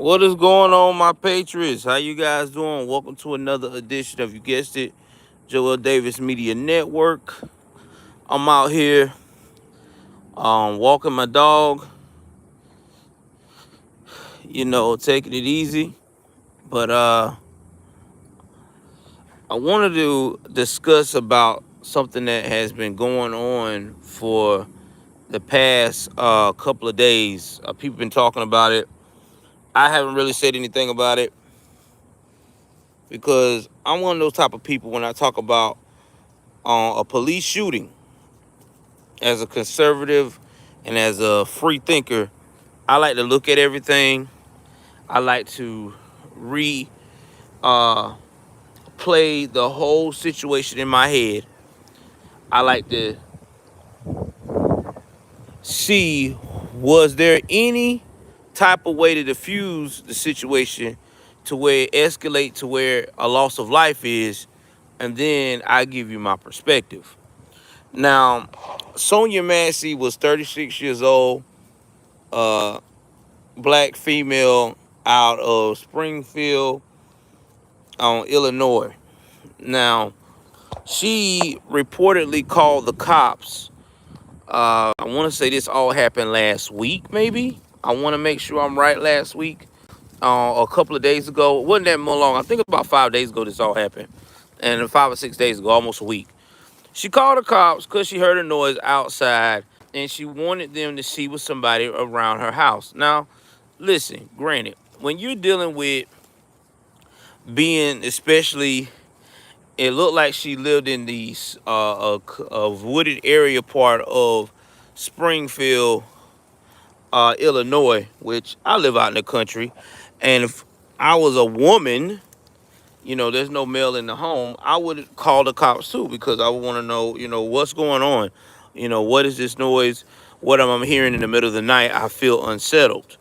What is going on, my patriots? How you guys doing? Welcome to another edition of, you guessed it, Joel Davis Media Network. I'm out here walking my dog, taking it easy. But I wanted to discuss about something that has been going on for the past couple of days. People been talking about it. I haven't really said anything about it because I'm one of those type of people when I talk about a police shooting. As a conservative and as a free thinker, I like to look at everything. I like to uh, play the whole situation in my head. I like to see, was there any type of way to diffuse the situation to where it escalate to where a loss of life is, and then I give you my perspective. Now, Sonya Massey was 36 years old, black female out of Springfield, Illinois. Now, she reportedly called the cops. I want to say this all happened last week, maybe. I want to make sure I'm right. Last week, a couple of days ago. It wasn't that long. I think about 5 days ago this all happened. And 5 or 6 days ago, almost a week. She called the cops because she heard a noise outside and she wanted them to see was somebody around her house. Now, listen, granted, when you're dealing with being, especially, it looked like she lived in the a wooded area part of Springfield, Illinois, which I live out in the country. And if I was a woman, there's no male in the home, I would call the cops too, because I would want to know, what's going on. What is this noise? What am I hearing in the middle of the night? I feel unsettled.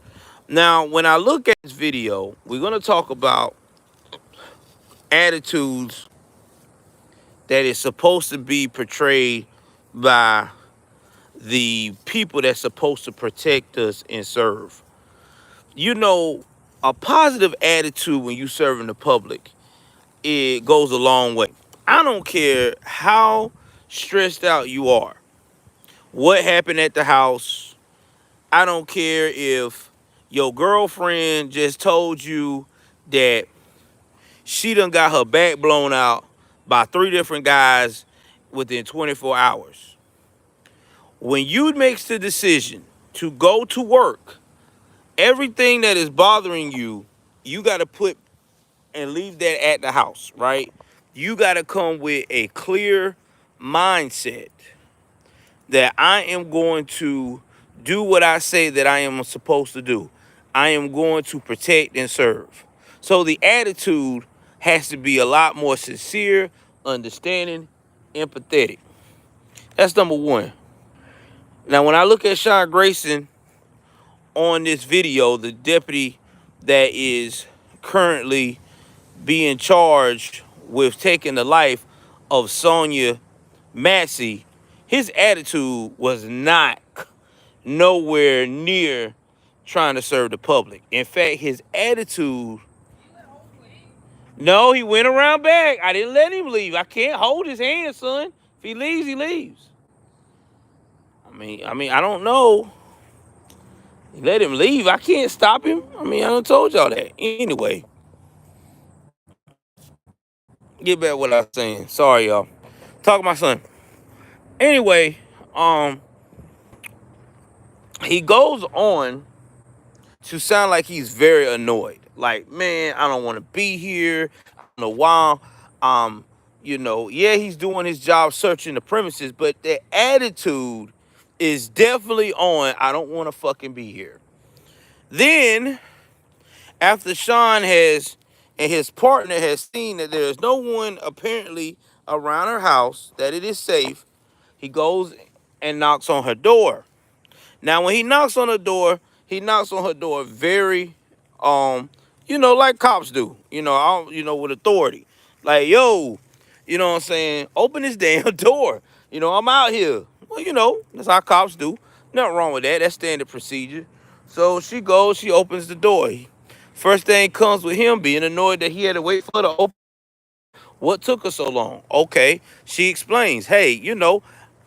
Now, when I look at this video, we're going to talk about attitudes that is supposed to be portrayed by the people that's supposed to protect us and serve. A positive attitude when you serve in the public, it goes a long way. I don't care how stressed out you are, what happened at the house. I don't care if your girlfriend just told you that she done got her back blown out by 3 different guys within 24 hours. When you makes the decision to go to work, everything that is bothering you, you got to put and leave that at the house, right? You got to come with a clear mindset that I am going to do what I say that I am supposed to do. I am going to protect and serve. So the attitude has to be a lot more sincere, understanding, empathetic. That's number one. Now, when I look at Sean Grayson on this video, the deputy that is currently being charged with taking the life of Sonya Massey, his attitude was not nowhere near trying to serve the public. In fact, his attitude, no, he went around back. I didn't let him leave. I can't hold his hand, son. If he leaves, he leaves. I don't know. Let him leave. I can't stop him. I done told y'all that. Anyway, get back what I was saying. Sorry, y'all. Talk to my son. Anyway, um, he goes on to sound like he's very annoyed. Like, man, I don't want to be here. I don't know why. Yeah, he's doing his job searching the premises, but the attitude is definitely on, I don't want to fucking be here. Then, after Sean has and his partner has seen that there's no one apparently around her house, that it is safe, he goes and knocks on her door. Now, when he knocks on her door very, like cops do, with authority. Like, yo, what I'm saying? Open this damn door. I'm out here. Well, that's how cops do. Nothing wrong with that. That's standard procedure. So she goes, she opens the door. First thing comes with him being annoyed that he had to wait for her to open. What took her so long? Okay, she explains. Hey,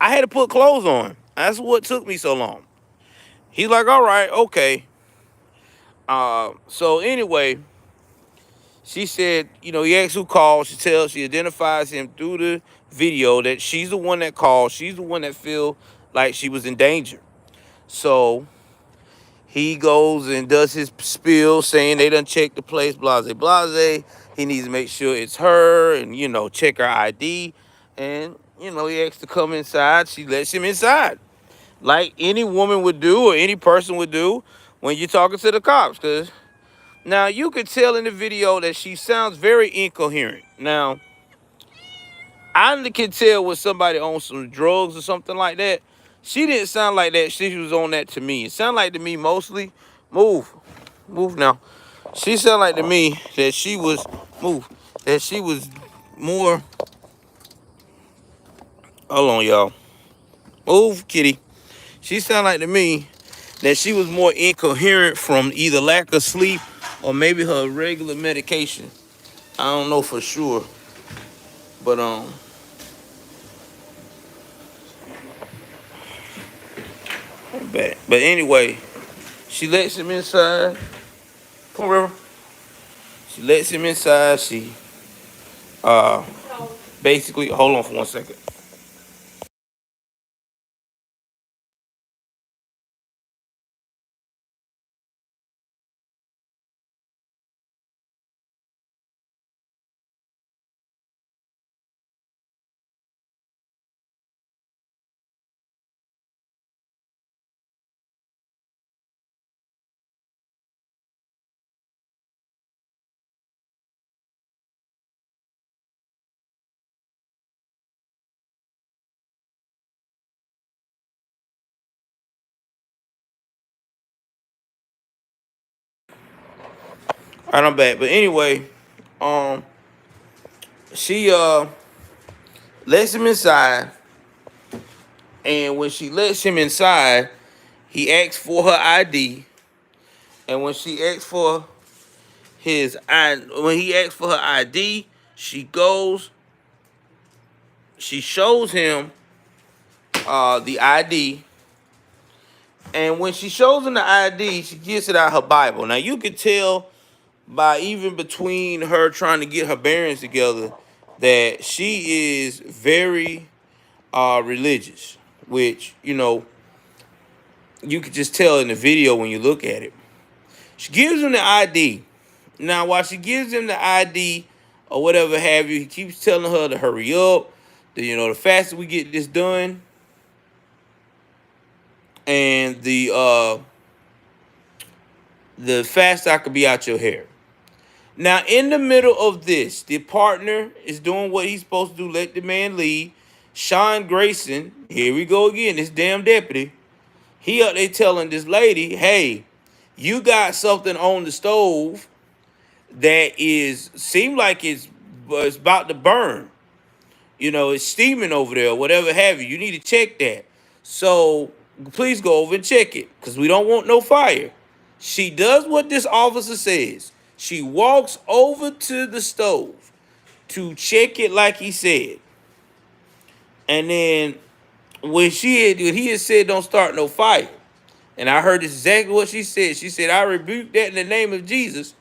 I had to put clothes on. That's what took me so long. He's like, all right, okay. So anyway, she said, he asked who called. She identifies him through the video that she's the one that called. She's the one that feel like she was in danger. So he goes and does his spiel saying they done checked the place, blase, blase. He needs to make sure it's her and, check her ID. And, he asks to come inside. She lets him inside like any woman would do or any person would do when you're talking to the cops. Because now you could tell in the video that she sounds very incoherent. Now, I can tell when somebody on some drugs or something like that. She didn't sound like that. She was on that to me. It sounded like to me mostly, move now. She sounded like to me that she was, that she was more, hold on y'all. Move, kitty. She sounded like to me that she was more incoherent from either lack of sleep or maybe her regular medication. I don't know for sure. But, but anyway, she lets him inside. Come on, River. She lets him inside. She uh basically, hold on for 1 second. All right, I'm back. But anyway, um, she lets him inside, and when she lets him inside, he asks for her ID, and when she asks for when he asks for her ID, she goes, she shows him the ID, and when she shows him the ID, she gets it out her Bible. Now you can tell by even between her trying to get her bearings together that she is very religious, which you could just tell in the video when you look at it. She gives him the ID. Now, while she gives him the ID or whatever have you, he keeps telling her to hurry up. The faster we get this done, and the faster I could be out your hair. Now, in the middle of this, the partner is doing what he's supposed to do. Let the man lead. Sean Grayson, here we go again. This damn deputy. He up there telling this lady, "Hey, you got something on the stove that seem like it's about to burn. It's steaming over there, or whatever have you. You need to check that. So please go over and check it, because we don't want no fire." She does what this officer says. She walks over to the stove to check it like he said. And then when he had said don't start no fire. And I heard exactly what she said. She said, "I rebuke that in the name of Jesus."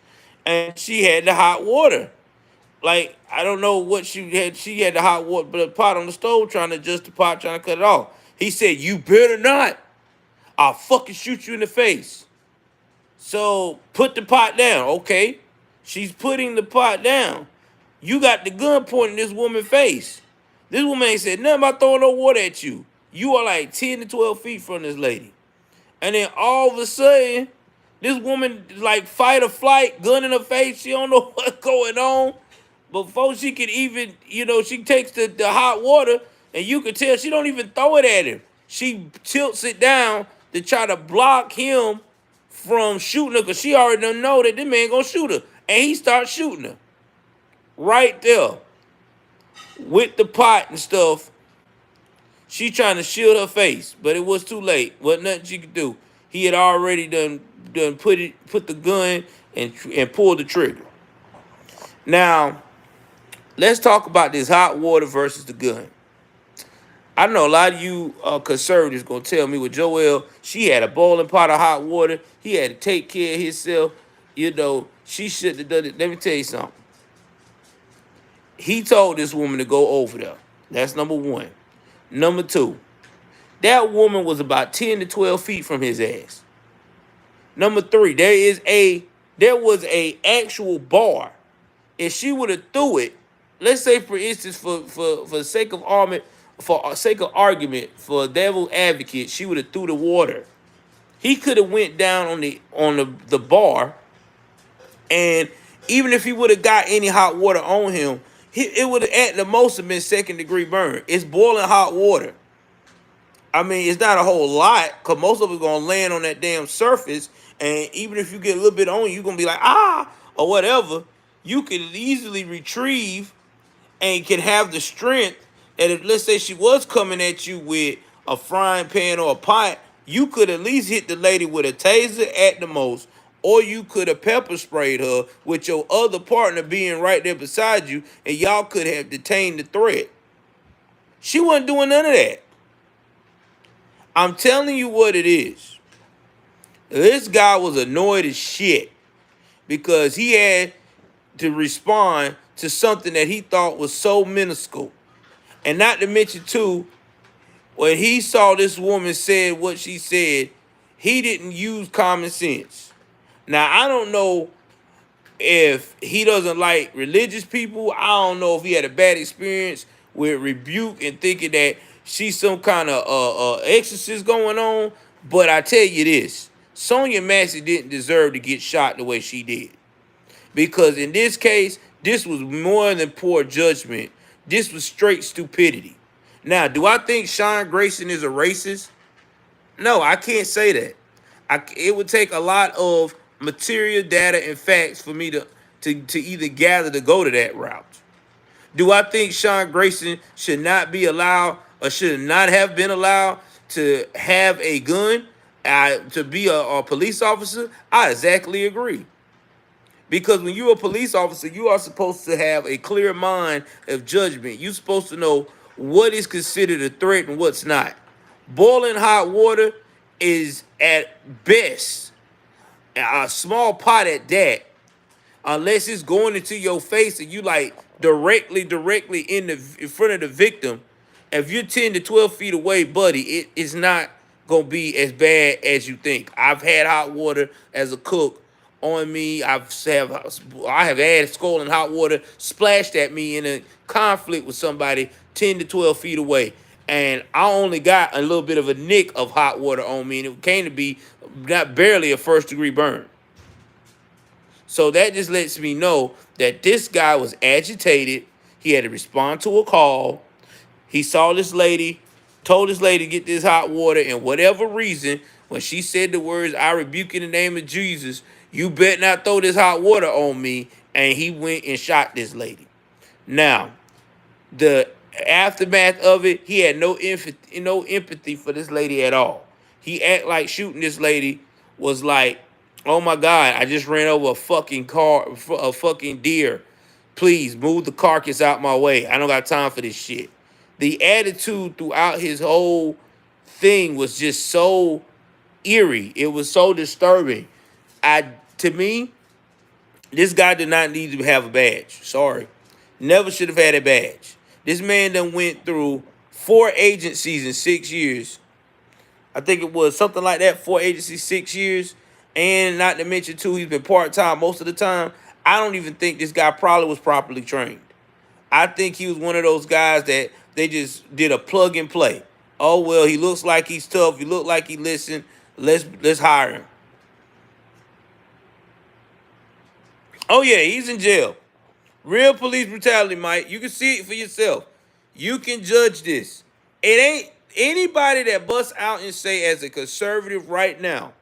And she had the hot water. Like, I don't know what she had. She had the hot water, but a pot on the stove trying to adjust the pot, trying to cut it off. He said, "You better not. I'll fucking shoot you in the face." So put the pot down. Okay. She's putting the pot down. You got the gun pointing this woman's face. This woman ain't said nothing about throwing no water at you. You are like 10 to 12 feet from this lady. And then all of a sudden, this woman like fight or flight, gun in her face. She don't know what's going on. Before she can even, she takes the hot water, and you can tell she don't even throw it at him. She tilts it down to try to block him from shooting her, because she already done know that this man gonna shoot her. And he starts shooting her right there with the pot and stuff. She trying to shield her face, but it was too late. Wasn't nothing she could do. He had already done put the gun and pulled the trigger. Now, let's talk about this hot water versus the gun. I know a lot of you conservatives gonna tell me with Joel, she had a boiling pot of hot water. He had to take care of himself. You know, she shouldn't have done it. Let me tell you something. He told this woman to go over there. That's number one. Number two, that woman was about 10 to 12 feet from his ass. Number three, there was a actual bar. If she would have threw it, let's say for instance, for sake of argument, for devil advocate, she would have threw the water. He could have went down on the bar, and even if he would have got any hot water on him, it would have at the most have been second-degree burn. It's boiling hot water. I mean, it's not a whole lot, because most of it's going to land on that damn surface, and even if you get a little bit on you, you're going to be like, or whatever. You can easily retrieve and can have the strength. And if, let's say she was coming at you with a frying pan or a pot, you could at least hit the lady with a taser at the most, or you could have pepper sprayed her with your other partner being right there beside you, and y'all could have detained the threat. She wasn't doing none of that. I'm telling you what it is. This guy was annoyed as shit because he had to respond to something that he thought was so minuscule. And not to mention, too, when he saw this woman said what she said, he didn't use common sense. Now, I don't know if he doesn't like religious people. I don't know if he had a bad experience with rebuke and thinking that she's some kind of exorcist going on. But I tell you this, Sonya Massey didn't deserve to get shot the way she did. Because in this case, this was more than poor judgment. This was straight stupidity. Now, do I think Sean Grayson is a racist? No, I can't say that. It would take a lot of material data and facts for me to either gather to go to that route. Do I think Sean Grayson should not be allowed or should not have been allowed to have a gun, to be a police officer? I exactly agree. Because when you're a police officer, you are supposed to have a clear mind of judgment. You're supposed to know what is considered a threat and what's not. Boiling hot water is at best a small pot at that, unless it's going into your face and you like directly in front of the victim. If you're 10 to 12 feet away, buddy, it is not gonna be as bad as you think. I've had hot water as a cook on me. I have had scalding hot water splashed at me in a conflict with somebody 10 to 12 feet away. And I only got a little bit of a nick of hot water on me, and it came to be not barely a first-degree burn. So that just lets me know that this guy was agitated. He had to respond to a call. He saw this lady, told this lady to get this hot water, and whatever reason, when she said the words, "I rebuke in the name of Jesus, you better not throw this hot water on me," and he went and shot this lady. Now, the aftermath of it, he had no empathy for this lady at all. He act like shooting this lady was like, "Oh my God, I just ran over a fucking car, a fucking deer. Please move the carcass out my way. I don't got time for this shit." The attitude throughout his whole thing was just so eerie. It was so disturbing. To me, this guy did not need to have a badge. Sorry. Never should have had a badge. This man done went through 4 agencies in 6 years. I think it was something like that, 4 agencies, 6 years. And not to mention, too, he's been part-time most of the time. I don't even think this guy probably was properly trained. I think he was one of those guys that they just did a plug and play. Oh, well, he looks like he's tough. He look like he listen. Let's hire him. Oh, yeah, he's in jail. Real police brutality, Mike. You can see it for yourself. You can judge this. It ain't anybody that busts out and say, as a conservative right now,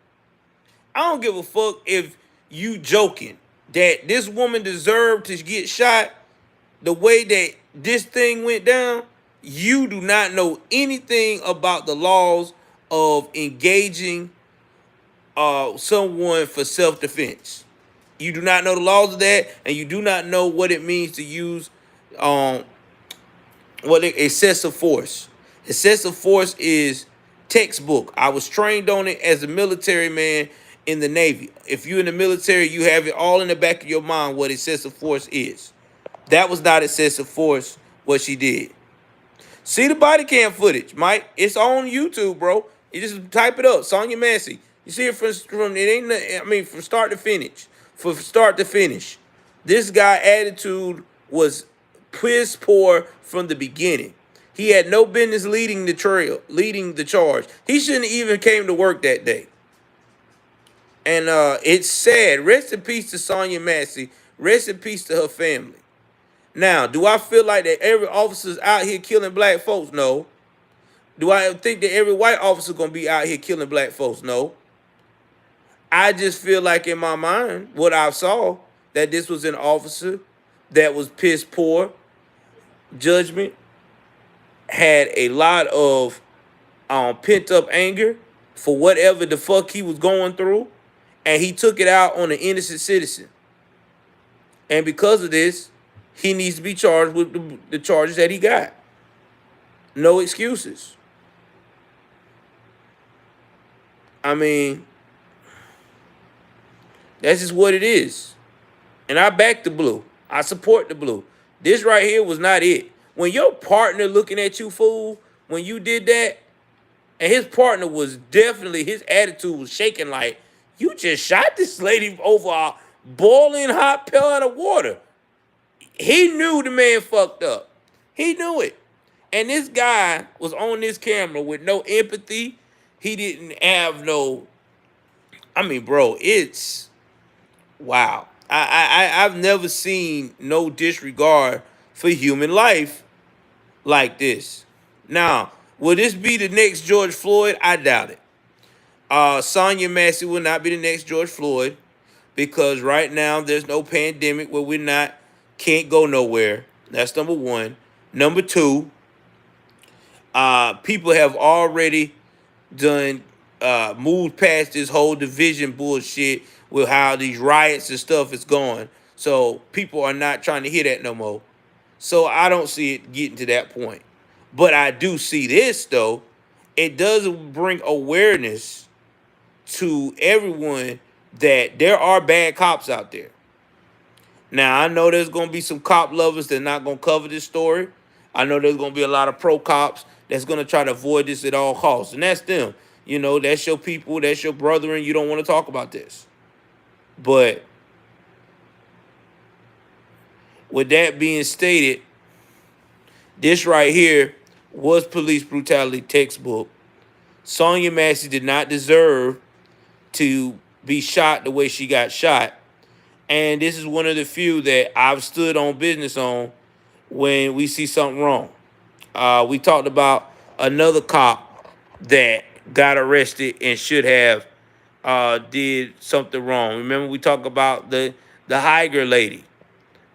I don't give a fuck if you joking that this woman deserved to get shot the way that this thing went down. You do not know anything about the laws of engaging someone for self-defense. You do not know the laws of that, and you do not know what it means to use um excessive force. Excessive force is textbook. I was trained on it as a military man in the Navy. If you're in the military, you have it all in the back of your mind what excessive force is. That was not excessive force, what she did. See the body cam footage, Mike. It's on YouTube, bro. You just type it up, Sonya Massey. You see it from it ain't. I mean, from start to finish. From start to finish, this guy attitude was piss poor from the beginning. He had no business leading the charge. He shouldn't even came to work that day. And it's sad. Rest in peace to Sonya Massey. Rest in peace to her family. Now, do I feel like that every officer's out here killing black folks? No. Do I think that every white officer gonna be out here killing black folks? No. I just feel like in my mind, what I saw, that this was an officer that was piss poor, judgment, had a lot of pent up anger for whatever the fuck he was going through, and he took it out on an innocent citizen. And because of this, he needs to be charged with the charges that he got. No excuses. I mean, that's just what it is. And I back the blue. I support the blue. This right here was not it. When your partner looking at you, fool, when you did that, and his partner was definitely, his attitude was shaking like, you just shot this lady over a boiling hot pan of water. He knew the man fucked up. He knew it. And this guy was on this camera with no empathy. He didn't have no, I mean, bro, it's, wow. I've never seen no disregard for human life like this. Now, will this be the next George Floyd? I doubt it. Sonya Massey will not be the next George Floyd because right now there's no pandemic where can't go nowhere. That's number one. Number two, people have already done moved past this whole division bullshit with how these riots and stuff is going. So people are not trying to hear that no more. So I don't see it getting to that point. But I do see this, though. It does bring awareness to everyone that there are bad cops out there. Now, I know there's going to be some cop lovers that are not going to cover this story. I know there's going to be a lot of pro cops that's going to try to avoid this at all costs. And that's them. You know, that's your people. That's your brethren. You don't want to talk about this. But with that being stated, this right here was police brutality textbook. Sonya Massey did not deserve to be shot the way she got shot. And this is one of the few that I've stood on business on when we see something wrong. We talked about another cop that got arrested and should have did something wrong. Remember we talked about the Higer lady,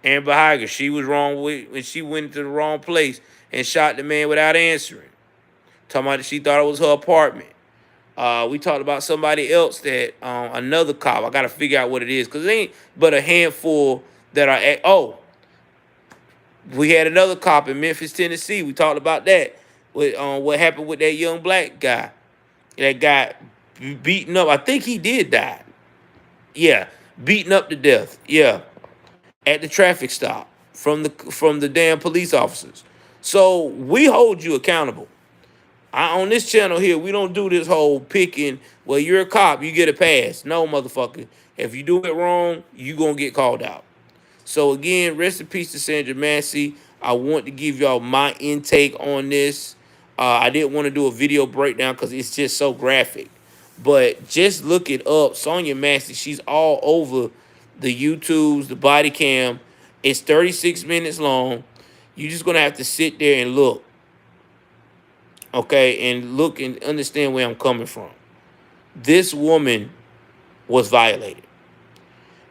Amber Higer. She was wrong when she went to the wrong place and shot the man without answering. Talking about she thought it was her apartment. We talked about somebody else that another cop. I got to figure out what it is because it ain't but a handful that are. We had another cop in Memphis, Tennessee. We talked about that. With what happened with that young black guy that got beaten up. I think he did die. Yeah, beaten up to death. Yeah, at the traffic stop from the damn police officers. So we hold you accountable. On this channel here, we don't do this whole picking, well, you're a cop, you get a pass. No, motherfucker. If you do it wrong, you going to get called out. So, again, rest in peace to Sonya Massey. I want to give y'all my intake on this. I didn't want to do a video breakdown because it's just so graphic. But just look it up. Sonya Massey, she's all over the YouTubes, the body cam. It's 36 minutes long. You're just going to have to sit there and look. Okay, and look and understand where I'm coming from. This woman was violated.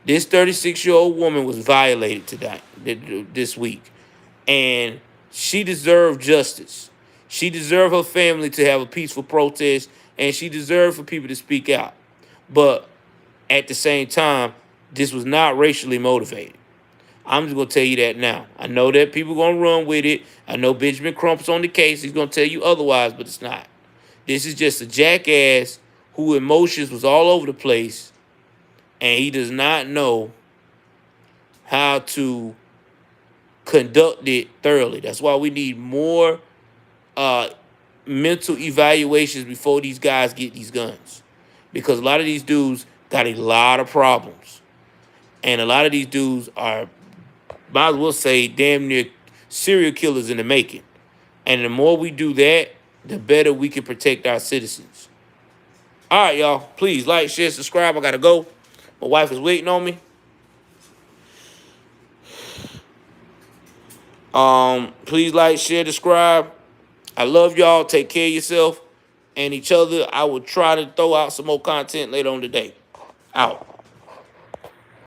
This 36-year-old woman was violated this week. And she deserved justice. She deserved her family to have a peaceful protest, and she deserved for people to speak out. But at the same time, This was not racially motivated. I'm just gonna tell you that now. I know that people gonna run with it. I know Benjamin Crump's on the case. He's gonna tell you otherwise, but it's not. This is just a jackass who emotions was all over the place, and he does not know how to conduct it thoroughly. That's why we need more mental evaluations before these guys get these guns, because a lot of these dudes got a lot of problems, and a lot of these dudes are, might as well say, damn near serial killers in the making. And the more we do that, the better we can protect our citizens. All right, y'all. Please like, share, subscribe. I gotta go. My wife is waiting on me. Please like, share, subscribe. I love y'all. Take care of yourself and each other. I will try to throw out some more content later on today. Out.